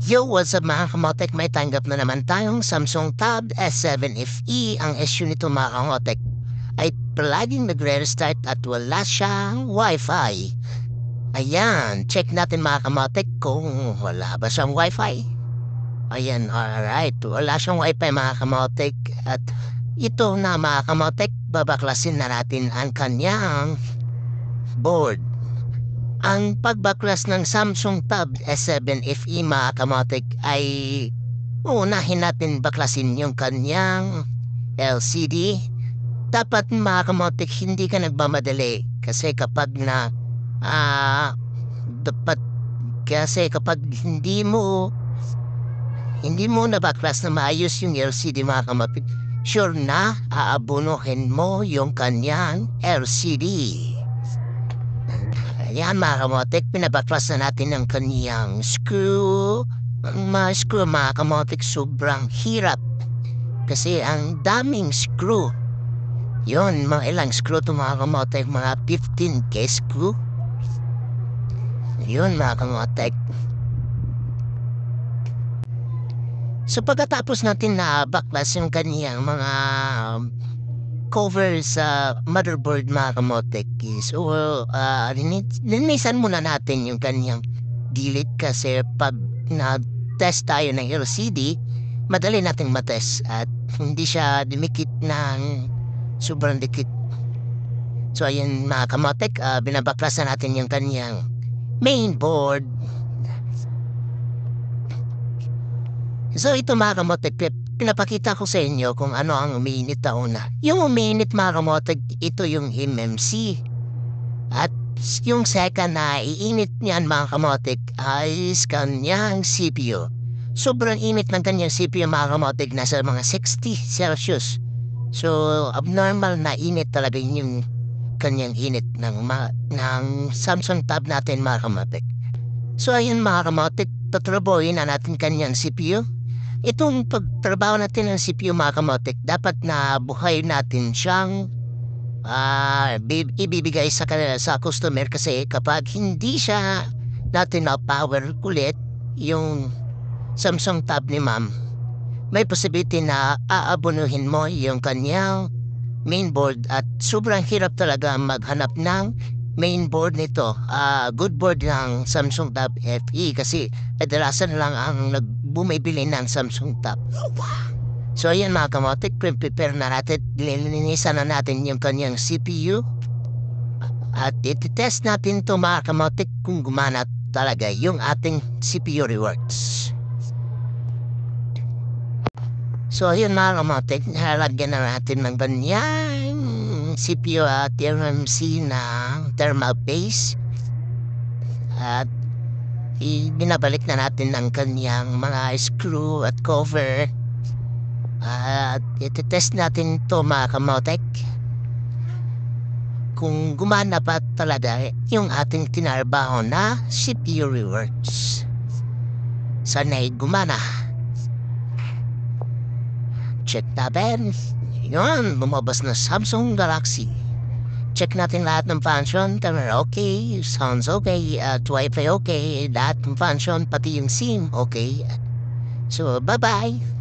Yo, what's up mga kamotek? May tanggap na naman tayong Samsung Tab S7 FE. Ang issue nito mga kamotek ay palaging nagre-restart at wala siyang Wi-Fi. Ayan, check natin mga kamotek kung wala ba siyang Wi-Fi. Ayan, alright. Wala siyang Wi-Fi mga kamotek. At ito na mga kamotek, babaklasin na natin ang kanyang board. Ang pagbaklas ng Samsung Tab S7 FE mga kamotek ay unahin natin baklasin yung kanyang LCD. Dapat mga kamotek hindi ka nagmamadali kasi kapag dapat kasi kapag hindi mo nabaklas na maayos yung LCD mga kamotek, sure na aabunuhin mo yung kanyang LCD. Ayan mga kamotek, pinabaklas na natin ang kaniyang screw. Ang mga screw mga kamotek sobrang hirap. Kasi ang daming screw. Yun, mga ilang screw to mga kamotek, mga 15K screw. Yun mga kamotek. So pagkatapos natin na baklas yung kaniyang mga cover sa motherboard mga kamotek is linisan muna natin yung kanyang gilid kasi pag na-test tayo ng LCD, madali nating matest at hindi siya dumikit ng sobrang dikit. So ayun mga kamotek, binabaklas na natin yung kanyang main board. So ito mga kamotek, pinapakita ko sa inyo kung ano ang umiinit na una. Yung umiinit mga kamotek, ito yung MMC. At yung second na iinit niyan mga kamotek ay kanyang CPU. Sobrang init ng kanyang CPU mga kamotek, nasa mga 60 Celsius. So abnormal na init talaga yung kanyang init ng Samsung Tab natin mga kamotek. So ayun mga kamotek, tatrabuhin na natin kanyang CPU. Itong pagtrabaho natin ng CPU mga kamotek, dapat na buhay natin siyang ibibigay sa customer kasi kapag hindi siya natin na power ulit yung Samsung Tab ni ma'am, may possibility na aabunuhin mo yung kanyang mainboard at sobrang hirap talaga maghanap ng mainboard nito. Good board ng Samsung Tab FE kasi kadalasan lang ang bumibili ng Samsung Tab. So ayan mga kamotek, prepare na natin, lilinisan na natin yung kanyang CPU. At ititest natin to mga kamotek kung gumana talaga yung ating CPU reworks. So ayun mga kamotek, nalagyan na natin ng ganyang CPU at MMC ng thermal paste. At binabalik na natin ang kanyang mga screw at cover. At ititest natin ito mga kamotek kung gumana pa talaga yung ating tinarbaho na CPU reworks. Sana'y gumana. Check natin. Yun, lumabas na Samsung Galaxy. Check natin lahat ng function, camera okay, sounds okay, Wi-Fi okay, lahat ng function, pati yung SIM okay. So, bye-bye!